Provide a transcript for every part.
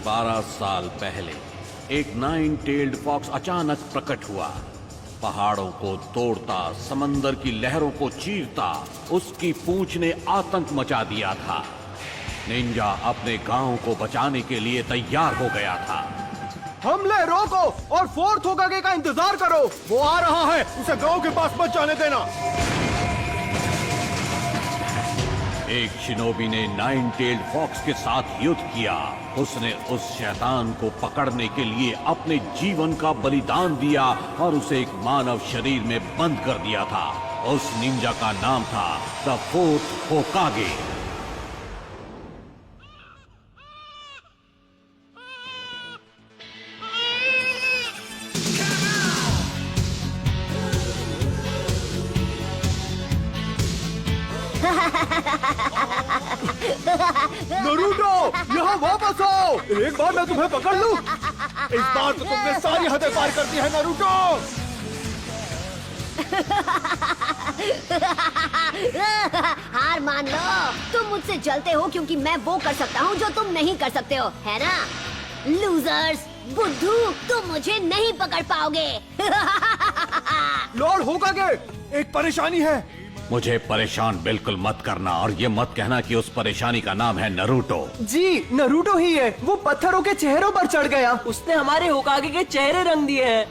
12 साल पहले एक 9-tailed फॉक्स अचानक प्रकट हुआ। पहाड़ों को तोड़ता, समंदर की लहरों को चीरता उसकी पूंछ ने आतंक मचा दिया था। निंजा अपने गांव को बचाने के लिए तैयार हो गया था। हमले रोको और फोर्थ होकागे का इंतजार करो। वो आ रहा है, उसे गांव के पास मत जाने देना। एक शिनोबी ने 9-tailed फॉक्स के साथ युद्ध किया। उसने उस शैतान को पकड़ने के लिए अपने जीवन का बलिदान दिया और उसे एक मानव शरीर में बंद कर दिया था। उस निंजा का नाम था द फोर्थ होकागे। नरूटो, यहाँ वापस आओ। एक बार मैं तुम्हें पकड़ लूं। इस बार तो तुमने सारी हदें पार कर दी है नरूटो। हार मान लो। तुम मुझसे जलते हो क्योंकि मैं वो कर सकता हूँ जो तुम नहीं कर सकते हो, है ना? लूजर्स, बुद्धू, तुम मुझे नहीं पकड़ पाओगे। लॉर्ड होकागे, एक परेशानी है। मुझे परेशान बिल्कुल मत करना और ये मत कहना कि उस परेशानी का नाम है नरूटो। जी, नरूटो ही है। वो पत्थरों के चेहरों पर चढ़ गया। उसने हमारे होकागे के चेहरे रंग दिए हैं।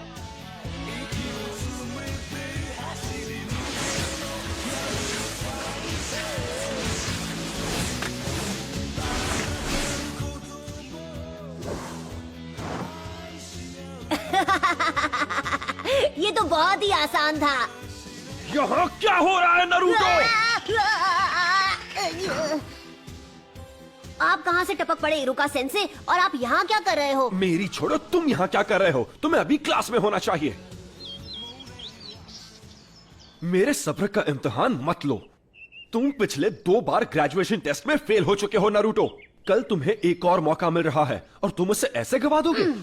ये तो बहुत ही आसान था। यहाँ क्या हो रहा है नरूटो? आप कहाँ से टपक पड़े इरुका सेंसे, और आप यहाँ क्या कर रहे हो? मेरी छोड़ो, तुम यहाँ क्या कर रहे हो? तुम्हें अभी क्लास में होना चाहिए। मेरे सब्र का इम्तिहान मत लो। तुम पिछले 2 बार ग्रेजुएशन टेस्ट में फेल हो चुके हो नरूटो। कल तुम्हें एक और मौका मिल रहा है और तुम उसे ऐसे गवा दोगे?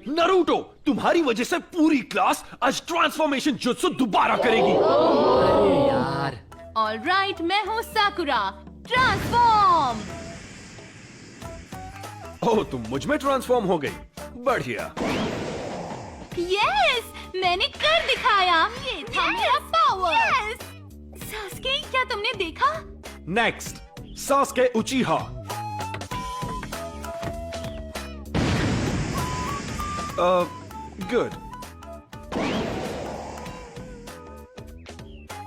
नरूटो, तुम्हारी वजह से पूरी क्लास आज ट्रांसफॉर्मेशन जुत्सु दोबारा करेगी। अरे यार। ऑलराइट, मैं हूँ साकुरा। ट्रांसफॉर्म। ओह, तुम मुझ में ट्रांसफॉर्म हो गई। बढ़िया। यस, मैंने कर दिखाया। ये था मेरा पावर। यस। सास्के, क्या तुमने देखा? Next, Sasuke उचिहा। Good.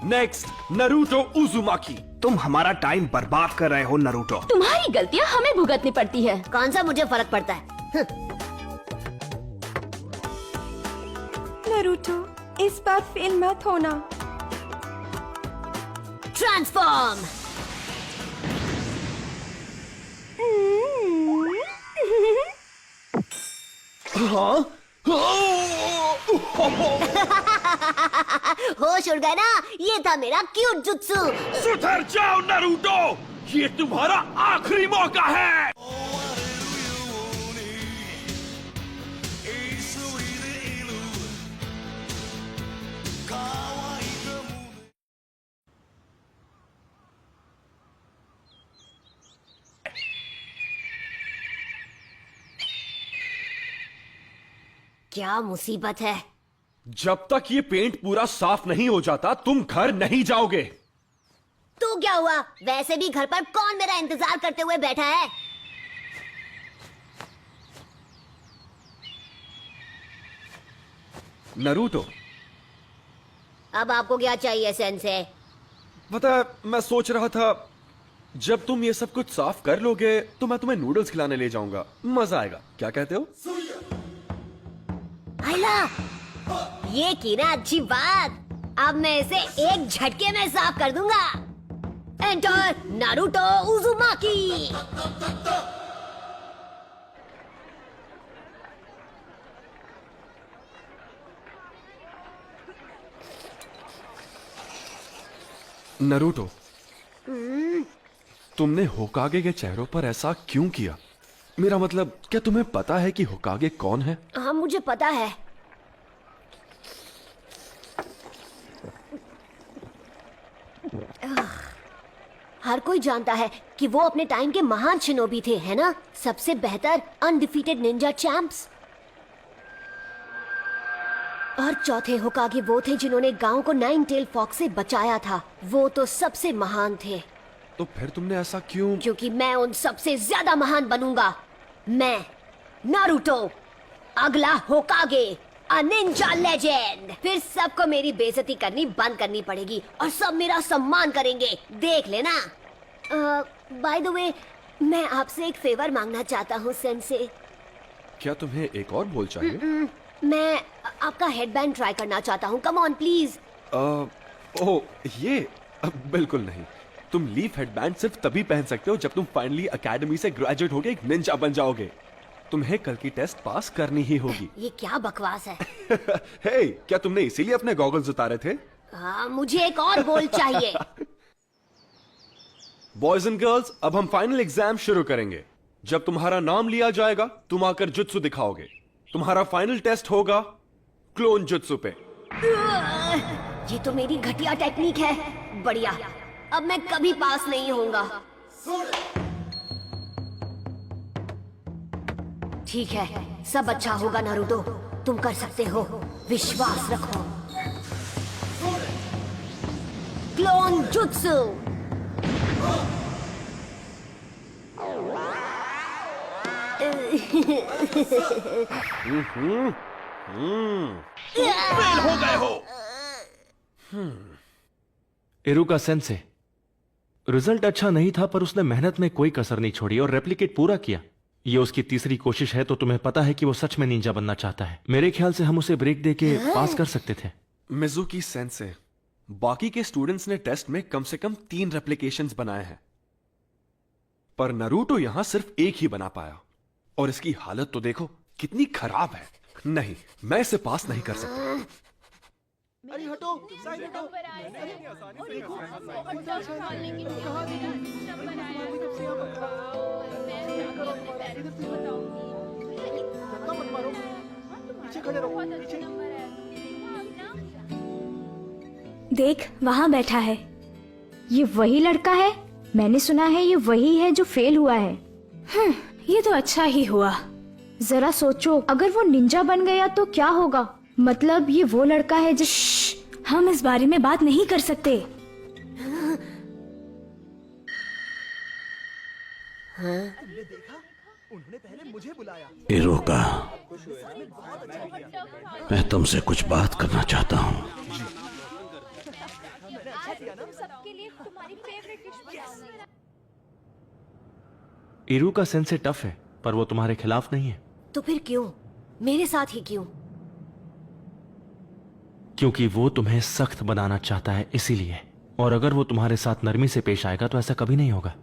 Next, Naruto उजुमाकी। तुम हमारा टाइम बर्बाद कर रहे हो नरूटो। तुम्हारी गलतियाँ हमें भुगतनी पड़ती है। कौन सा मुझे फर्क पड़ता है? नरूटो, इस बार फेल मत होना। ट्रांसफॉर्म। हाँ? होश उड़ गया ना? ये था मेरा क्यूट जुत्सु। सुधर जाओ नरूटो, ये तुम्हारा आखिरी मौका है। क्या मुसीबत है? जब तक ये पेंट पूरा साफ नहीं हो जाता तुम घर नहीं जाओगे। तो क्या हुआ? वैसे भी घर पर कौन मेरा इंतजार करते हुए बैठा है? नरूटो, अब आपको क्या चाहिए सेंसे? पता है, मैं सोच रहा था जब तुम ये सब कुछ साफ कर लोगे तो मैं तुम्हें नूडल्स खिलाने ले जाऊंगा। मजा आएगा, क्या कहते हो? आइला, ये की ना अच्छी बात। अब मैं इसे एक झटके में साफ कर दूंगा। Enter Naruto उजुमाकी। नरूटो, तुमने होकागे के चेहरों पर ऐसा क्यों किया? मेरा मतलब, क्या तुम्हें पता है कि होकागे कौन है? हाँ, मुझे पता है। हर कोई जानता है कि वो अपने टाइम के महान शिनोबी थे, है ना? सबसे बेहतर अनडिफीटेड निंजा चैंप्स। और चौथे होकागे वो थे जिन्होंने गांव को नाइन टेल फॉक्स से बचाया था। वो तो सबसे महान थे। तो फिर तुमने ऐसा क्यों? क्योंकि मैं उन सबसे ज्यादा महान बनूंगा। मैं नारुतो, अगला होकागे, अ निंजा लेजेंड। फिर सबको मेरी बेइज्जती करनी बंद करनी पड़ेगी और सब मेरा सम्मान करेंगे, देख लेना। बाय द वे, मैं आपसे एक फेवर मांगना चाहता हूँ सेंसे। क्या तुम्हें एक और बोल चाहिए? मैं आपका हेडबैंड ट्राई करना चाहता हूँ। Come on please. ओह ये बिल्कुल नहीं। तुम लीफ हेडबैंड सिर्फ तभी पहन सकते हो जब तुम फाइनली एकेडमी से ग्रेजुएट होके एक निंजा बन जाओगे। तुम्हें कल की टेस्ट पास करनी ही होगी। ये क्या बकवास है? हे, क्या तुमने इसीलिए अपने गॉगल्स उतारे थे? हाँ, मुझे एक और गोल चाहिए। बॉयज एंड गर्ल्स, अब हम फाइनल एग्जाम शुरू करेंगे। जब तुम्हारा नाम लिया जाएगा तुम आकर जुत्सु दिखाओगे। तुम्हारा फाइनल टेस्ट होगा क्लोन जुत्सु पे। ये तो मेरी घटिया टेक्निक है। बढ़िया, अब मैं कभी पास नहीं होऊंगा। ठीक है, सब अच्छा होगा नारुतो। तुम कर सकते हो, विश्वास रखो। Clone jutsu. फेल हो गए हो। इरुका सेंसे, रिजल्ट अच्छा नहीं था पर उसने मेहनत में कोई कसर नहीं छोड़ी और रेप्लिकेट पूरा किया। ये उसकी तीसरी कोशिश है तो तुम्हें पता है कि वो सच में निंजा बनना चाहता है। मेरे ख्याल से हम उसे ब्रेक देके पास कर सकते थे। मिजुकी सेंसे, बाकी के स्टूडेंट्स ने टेस्ट में कम से कम 3 रेप्लिकेशंस बनाए हैं, पर नारुतो यहां सिर्फ एक ही बना पाया। और इसकी हालत तो देखो कितनी खराब है। नहीं, मैं इसे पास नहीं कर सकता। देख, वहाँ बैठा है। ये वही लड़का है। मैंने सुना है ये वही है जो फेल हुआ है। ये तो अच्छा ही हुआ। जरा सोचो, अगर वो निंजा बन गया तो क्या होगा? मतलब ये वो लड़का है जिस... हम इस बारे में बात नहीं कर सकते। इरुका, मैं तुमसे कुछ बात करना चाहता हूँ। इरुका सेंसे टफ है पर वो तुम्हारे खिलाफ नहीं है। तो फिर क्यों? मेरे साथ ही क्यों? क्योंकि वो तुम्हें सख्त बनाना चाहता है, इसीलिए। और अगर वो तुम्हारे साथ नरमी से पेश आएगा तो ऐसा कभी नहीं होगा।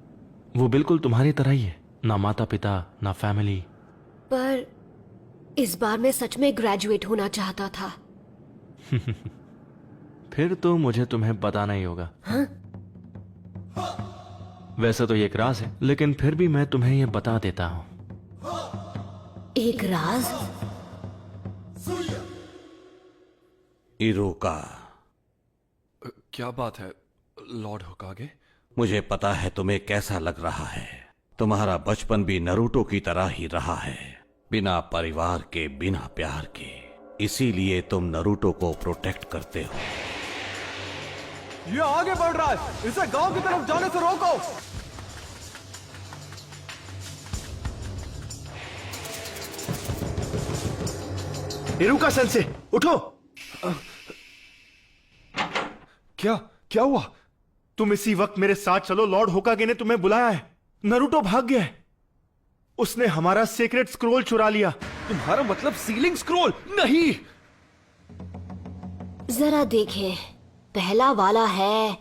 वो बिल्कुल तुम्हारी तरह ही है, ना माता पिता ना फैमिली। पर इस बार मैं सच में ग्रेजुएट होना चाहता था। फिर तो मुझे तुम्हें बताना ही होगा। हाँ? वैसे तो ये एक राज है, लेकिन फिर भी मैं तुम्हें ये बता देता हूं। एक राज? इरुका, क्या बात है लॉर्ड होकागे? मुझे पता है तुम्हें कैसा लग रहा है। तुम्हारा बचपन भी नारुतो की तरह ही रहा है, बिना परिवार के, बिना प्यार के। इसीलिए तुम नारुतो को प्रोटेक्ट करते हो। ये आगे बढ़ रहा है, इसे गांव की तरफ जाने से रोको। इरुका सेंसे, उठो। क्या हुआ? तुम इसी वक्त मेरे साथ चलो। लॉर्ड होकागे ने तुम्हें बुलाया है। नारुतो भाग गया है। उसने हमारा सीक्रेट स्क्रोल चुरा लिया। तुम्हारा मतलब सीलिंग स्क्रोल? नहीं। जरा देखें, पहला वाला है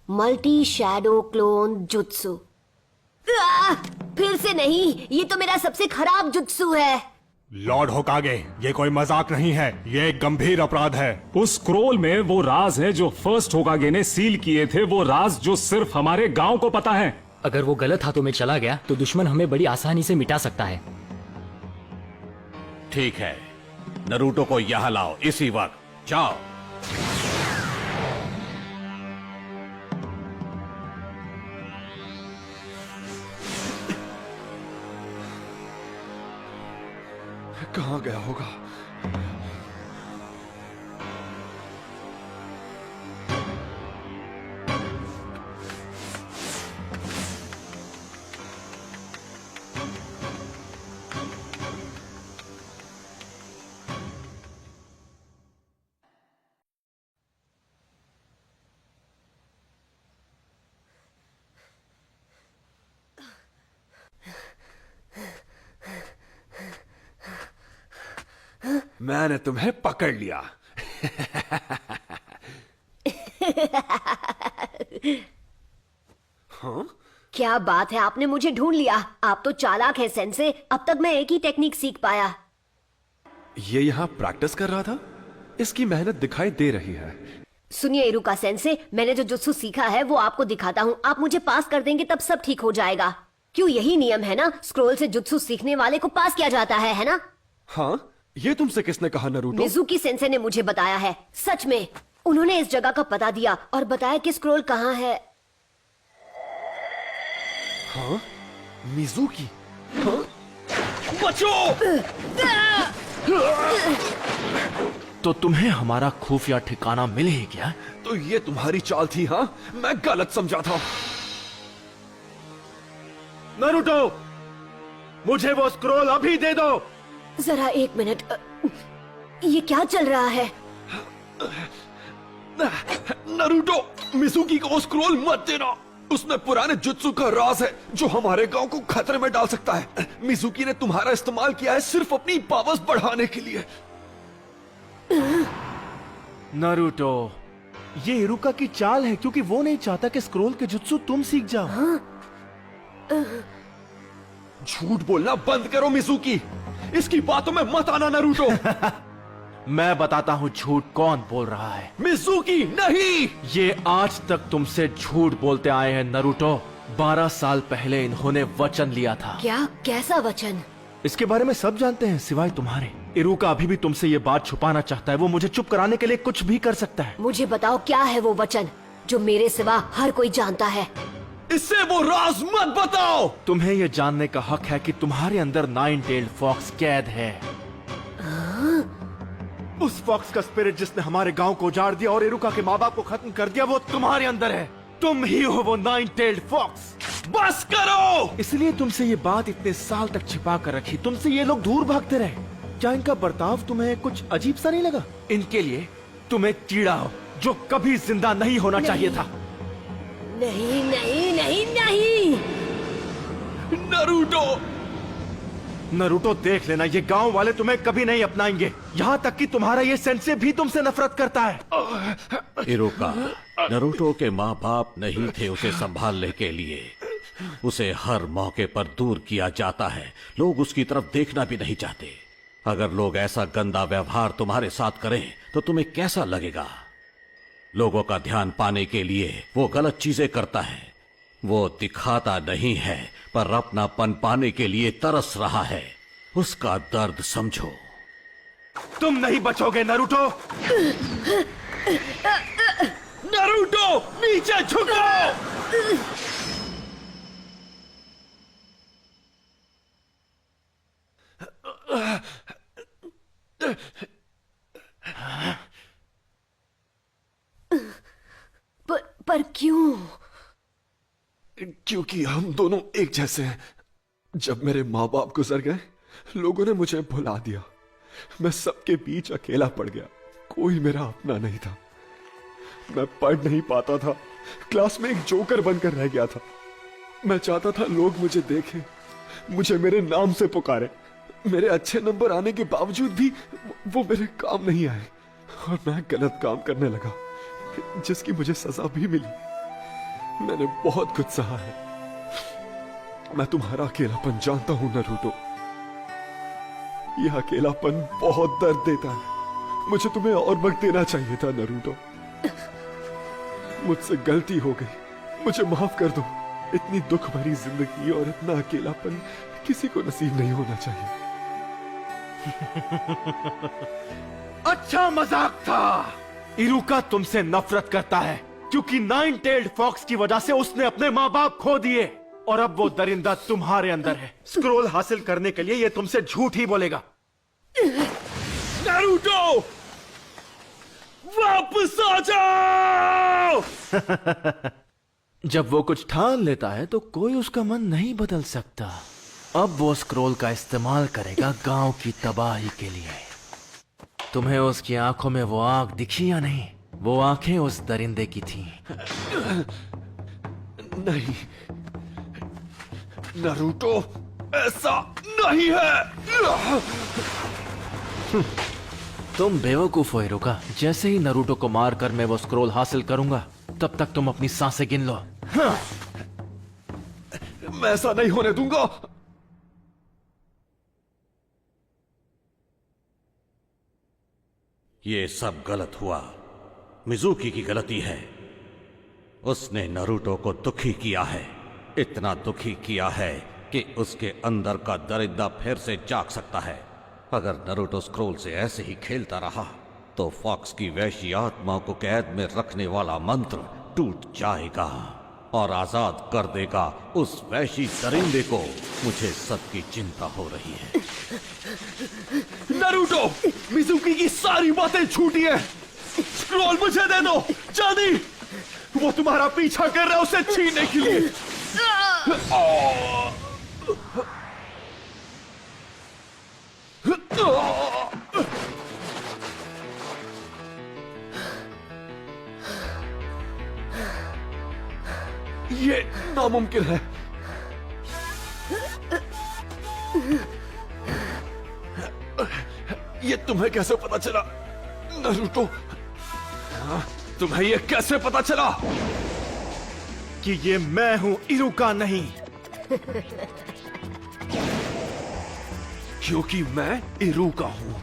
मल्टी शैडो क्लोन जुत्सु। फिर से नहीं, ये तो मेरा सबसे खराब जुत्सु है। लॉर्ड होकागे, ये कोई मजाक नहीं है, ये एक गंभीर अपराध है। उस स्क्रोल में वो राज है जो फर्स्ट होकागे ने सील किए थे, वो राज जो सिर्फ हमारे गांव को पता है। अगर वो गलत हाथों में चला गया तो दुश्मन हमें बड़ी आसानी से मिटा सकता है। ठीक है, नारुतो को यहां लाओ इसी वक्त। जाओ। कहां गया होगा? मैंने तुम्हें पकड़ लिया। हाँ? क्या बात है, आपने मुझे ढूंढ लिया। आप तो चालाक है सेंसे। अब तक मैं एक ही टेक्निक सीख पाया। ये यहां प्रैक्टिस कर रहा था? इसकी मेहनत दिखाई दे रही है। सुनिए इरुका सेंसे, मैंने जो जुत्सु सीखा है वो आपको दिखाता हूँ। आप मुझे पास कर देंगे तब सब ठीक हो जाएगा। क्यों, यही नियम है ना? स्क्रोल से जुत्सु सीखने वाले को पास किया जाता है ना? हाँ, ये तुमसे किसने कहा नरूटो? मिजुकी सेंसे ने मुझे बताया है। सच में, उन्होंने इस जगह का पता दिया और बताया कि स्क्रोल कहाँ है। हाँ? मिजुकी? हाँ? बचो! तो तुम्हें हमारा खुफिया ठिकाना मिल ही गया? तो ये तुम्हारी चाल थी? हाँ, मैं गलत समझा था। नरूटो, मुझे वो स्क्रोल अभी दे दो। जरा एक मिनट, ये क्या चल रहा है? नरूटो, मिजुकी को स्क्रोल मत देना। उसमें पुराने जुत्सु का राज है जो हमारे गांव को खतरे में डाल सकता है। मिजुकी ने तुम्हारा इस्तेमाल किया है सिर्फ अपनी पावर्स बढ़ाने के लिए। नारुतो, ये इरुका की चाल है क्योंकि वो नहीं चाहता कि स्क्रोल के जुत्सु तुम सीख जाओ। झूठ बोलना बंद करो मिजुकी। इसकी बातों में मत आना नरूटो। मैं बताता हूँ झूठ कौन बोल रहा है। मिजुकी नहीं! ये आज तक तुमसे झूठ बोलते आए हैं नरूटो। 12 साल पहले इन्होंने वचन लिया था। क्या? कैसा वचन? इसके बारे में सब जानते हैं सिवाय तुम्हारे। इरुका अभी भी तुमसे ये बात छुपाना चाहता है। वो मुझे चुप कराने के लिए कुछ भी कर सकता है। मुझे बताओ क्या है वो वचन जो मेरे सिवा हर कोई जानता है। इससे वो राज मत बताओ। तुम्हें ये जानने का हक है कि तुम्हारे अंदर 9-टेल्ड फॉक्स कैद है। उस फॉक्स का स्पिरिट जिसने हमारे गांव को उजाड़ दिया और इरुका के माँ बाप को खत्म कर दिया, वो तुम्हारे अंदर है। तुम ही हो वो 9-टेल्ड फॉक्स। बस करो! इसलिए तुमसे ये बात इतने साल तक छिपा कर रखी। तुमसे ये लोग दूर भागते रहे। क्या इनका बर्ताव तुम्हें कुछ अजीब सा नहीं लगा? इनके लिए तुम एक कीड़ा हो जो कभी जिंदा नहीं होना चाहिए था। नहीं नहीं नहीं नहीं। नरूटो! नरूटो, देख लेना, ये गांव वाले तुम्हें कभी नहीं अपनाएंगे। यहाँ तक कि तुम्हारा ये सेंसे भी तुमसे नफरत करता है। इरुका, नरूटो के माँ बाप नहीं थे उसे संभालने के लिए। उसे हर मौके पर दूर किया जाता है। लोग उसकी तरफ देखना भी नहीं चाहते। अगर लोग ऐसा गंदा व्यवहार तुम्हारे साथ करें तो तुम्हें कैसा लगेगा? लोगों का ध्यान पाने के लिए वो गलत चीजें करता है। वो दिखाता नहीं है पर अपनापन पाने के लिए तरस रहा है। उसका दर्द समझो। तुम नहीं बचोगे नरूटो। नरूटो, नीचे झुको! पर क्यों? क्योंकि हम दोनों एक जैसे हैं। जब मेरे माँ बाप गुजर गए, लोगों ने मुझे भुला दिया। मैं सबके बीच अकेला पड़ गया। कोई मेरा अपना नहीं था। मैं पढ़ नहीं पाता था। क्लास में एक जोकर बनकर रह गया था। मैं चाहता था लोग मुझे देखें, मुझे मेरे नाम से पुकारे। मेरे अच्छे नंबर आने के बावजूद भी वो मेरे काम नहीं आए और मैं गलत काम करने लगा, जिसकी मुझे सजा भी मिली। मैंने बहुत कुछ सहा है। मैं तुम्हारा अकेलापन जानता हूं नरूटो। यह अकेलापन बहुत दर्द देता है। मुझे तुम्हें और वक्त देना चाहिए था नरूटो। मुझसे गलती हो गई, मुझे माफ कर दो। इतनी दुख भरी जिंदगी और इतना अकेलापन किसी को नसीब नहीं होना चाहिए। अच्छा मजाक था। इरुका तुमसे नफरत करता है क्योंकि 9-टेल्ड फॉक्स की वजह से उसने अपने माँ बाप खो दिए और अब वो दरिंदा तुम्हारे अंदर है। स्क्रोल हासिल करने के लिए ये तुमसे झूठ ही बोलेगा। नारुतो, वापस आ जाओ। जब वो कुछ ठान लेता है तो कोई उसका मन नहीं बदल सकता। अब वो स्क्रोल का इस्तेमाल करेगा गांव की तबाही के लिए। तुम्हें उसकी आंखों में वो आग दिखी या नहीं? वो आंखें उस दरिंदे की थीं। नहीं नारुतो, ऐसा नहीं है। तुम बेवकूफ हो इरुका। जैसे ही नरूटो को मारकर मैं वो स्क्रोल हासिल करूंगा, तब तक तुम अपनी सांसें गिन लो। मैं ऐसा नहीं होने दूंगा। ये सब गलत हुआ। मिजुकी की गलती है। उसने नरूटो को दुखी किया है, इतना दुखी किया है कि उसके अंदर का दरिंदा फिर से जाग सकता है। अगर नरूटो स्क्रोल से ऐसे ही खेलता रहा तो फॉक्स की वैशी आत्मा को कैद में रखने वाला मंत्र टूट जाएगा और आजाद कर देगा उस वैशी दरिंदे को। मुझे सबकी चिंता हो रही है। नारुतो, मिजुकी की सारी बातें झूठी है। स्क्रोल मुझे दे दो, जल्दी। वो तुम्हारा पीछा कर रहा है उसे छीनने के लिए। ये नामुमकिन है। ये तुम्हें कैसे पता चला नारुतो? तुम्हें ये कैसे पता चला कि ये मैं हूं, इरुका नहीं? क्योंकि मैं इरुका हूं।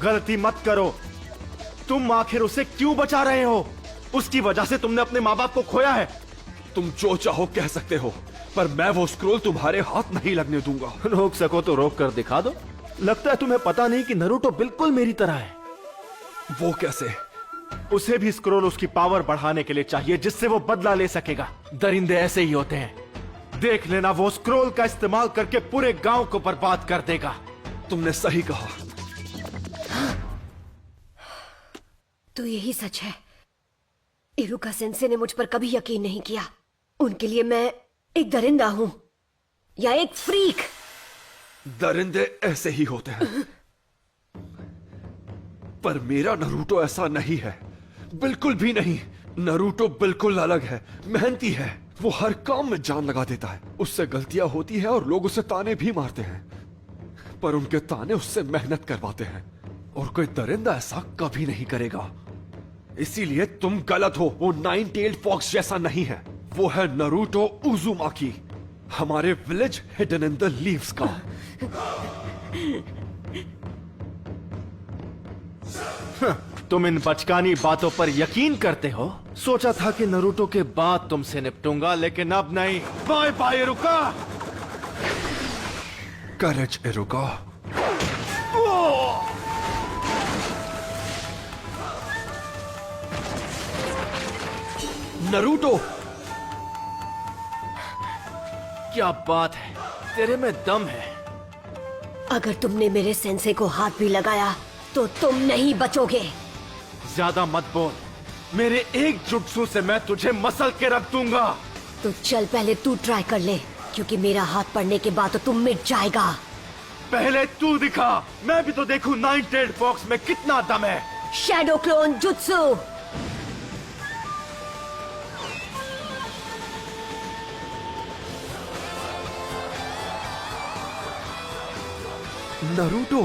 गलती मत करो। तुम आखिर उसे क्यों बचा रहे हो? उसकी वजह से तुमने अपने माँ बाप को खोया है। तुम जो चाहो कह सकते हो, पर मैं वो स्क्रोल तुम्हारे हाथ नहीं लगने दूंगा। रोक सको तो रोक कर दिखा दो। लगता है तुम्हें पता नहीं कि नरूटो बिल्कुल मेरी तरह है। वो कैसे? उसे भी स्क्रोल उसकी पावर बढ़ाने के लिए चाहिए, जिससे वो बदला ले सकेगा। दरिंदे ऐसे ही होते हैं। देख लेना, वो स्क्रोल का इस्तेमाल करके पूरे गांव को बर्बाद कर देगा। तुमने सही कहा। तो यही सच है। इरुका सेंसे ने मुझ पर कभी यकीन नहीं किया। उनके लिए मैं एक दरिंदा हूं या एक फ्रीक। दरिंदे ऐसे ही होते हैं, पर मेरा नरूटो ऐसा नहीं है, बिल्कुल भी नहीं। नरूटो बिल्कुल अलग है, मेहनती है। वो हर काम में जान लगा देता है। उससे गलतियां होती है और लोग उसे ताने भी मारते हैं, पर उनके ताने उससे मेहनत करवाते हैं। और कोई दरिंदा ऐसा कभी नहीं करेगा। इसीलिए तुम गलत हो। वो नाइन टेल्ड फॉक्स जैसा नहीं है। वो है नरूटो उजुमाकी, हमारे village hidden in the leaves का। तुम इन बचकानी बातों पर यकीन करते हो? सोचा था कि नरूटो के बाद तुमसे निपटूंगा, लेकिन अब नहीं। Bye bye Iruka. Courage Iruka. Naruto, क्या बात है, तेरे में दम है। अगर तुमने मेरे सेंसे को हाथ भी लगाया तो तुम नहीं बचोगे। ज्यादा मत बोल। मेरे एक जुट्सु से मैं तुझे मसल के रख दूंगा। तो चल पहले तू ट्राई कर ले, क्योंकि मेरा हाथ पड़ने के बाद तो तुम मिट जाएगा। पहले तू दिखा, मैं भी तो देखूं नाइन टेल्ड फॉक्स में कितना दम है। Shadow clone jutsu. नरूटो,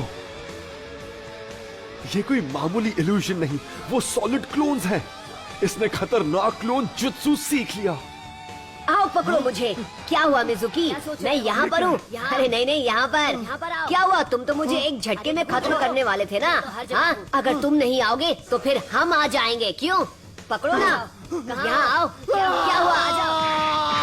ये कोई मामूली इल्यूजन नहीं, वो सॉलिड क्लोन्स हैं। इसने खतरनाक क्लोन जुत्सु सीख लिया। आओ पकड़ो मुझे। क्या हुआ मिजुकी? मैं यहाँ पर हूँ। अरे नहीं नहीं, यहाँ पर क्या हुआ? तुम तो मुझे एक झटके में खत्म करने वाले थे ना। हाँ, अगर तुम नहीं आओगे तो फिर हम आ जाएंगे। क्यों? पकड़ो ना, यहाँ आओ। क्या हुआ? आ जाओ।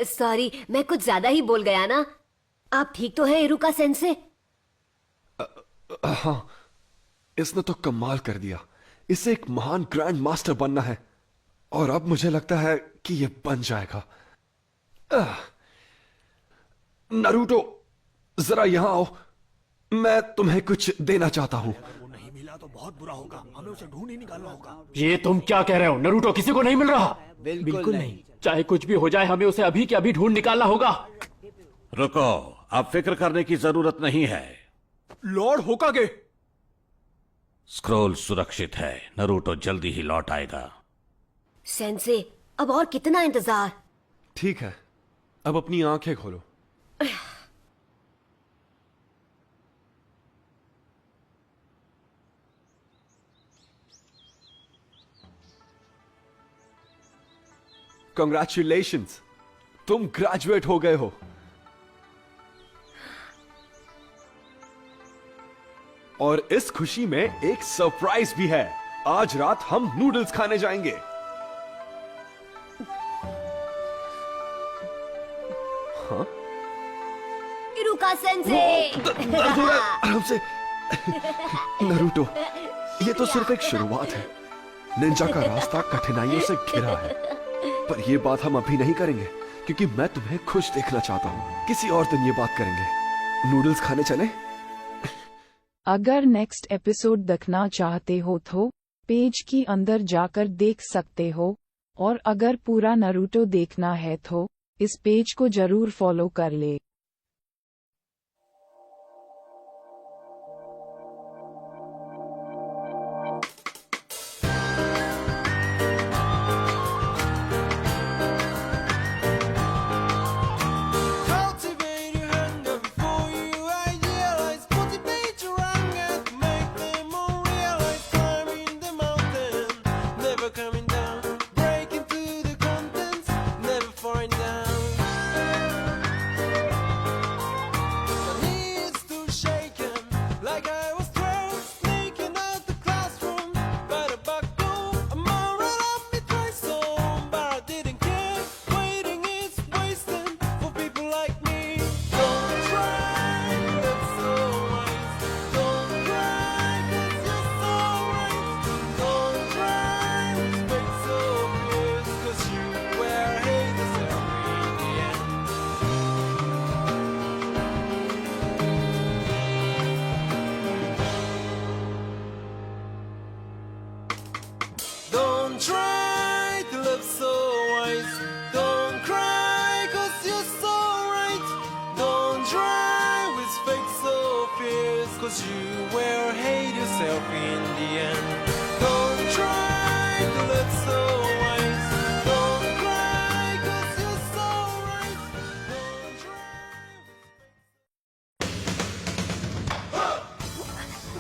सॉरी, मैं कुछ ज्यादा ही बोल गया ना। आप ठीक तो है इरुका सेंसे? हाँ, इसने तो कमाल कर दिया। इसे एक महान ग्रैंड मास्टर बनना है और अब मुझे लगता है कि ये बन जाएगा। नारुतो, जरा यहां आओ, मैं तुम्हें कुछ देना चाहता हूं। ये तुम क्या कह रहे हो? नारुतो किसी को नहीं मिल रहा। बिल्कुल नहीं। चाहे कुछ भी हो जाए, हमें उसे अभी के अभी ढूंढ निकालना होगा। रुको, अब फिक्र करने की जरूरत नहीं है। लॉर्ड होकागे, स्क्रोल सुरक्षित है, नारुतो जल्दी ही लौट आएगा। सेंसे, अब और कितना इंतजार? ठीक है, अब अपनी आंखें खोलो। Congratulations, तुम ग्रेजुएट हो गए हो। और इस खुशी में एक सरप्राइज भी है। आज रात हम नूडल्स खाने जाएंगे। हाँ? इरुका सेंसे। आराम से। नारुतो, ये तो सिर्फ एक शुरुआत है। निंजा का रास्ता कठिनाइयों से घिरा है, पर ये बात हम अभी नहीं करेंगे क्योंकि मैं तुम्हें खुश देखना चाहता हूं। किसी और दिन ये बात करेंगे। नूडल्स खाने चले? अगर नेक्स्ट एपिसोड देखना चाहते हो तो पेज की अंदर जाकर देख सकते हो, और अगर पूरा नारुतो देखना है तो इस पेज को जरूर फॉलो कर ले।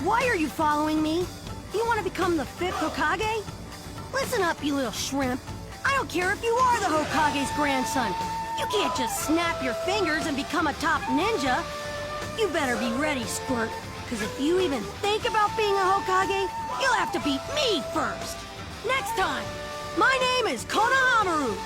Why are you following me? You want to become the 5th Hokage? Listen up, you little shrimp. I don't care if you are the Hokage's grandson. You can't just snap your fingers and become a top ninja. You better be ready, Squirt, because if you even think about being a Hokage, you'll have to beat me first. Next time, my name is Konohamaru.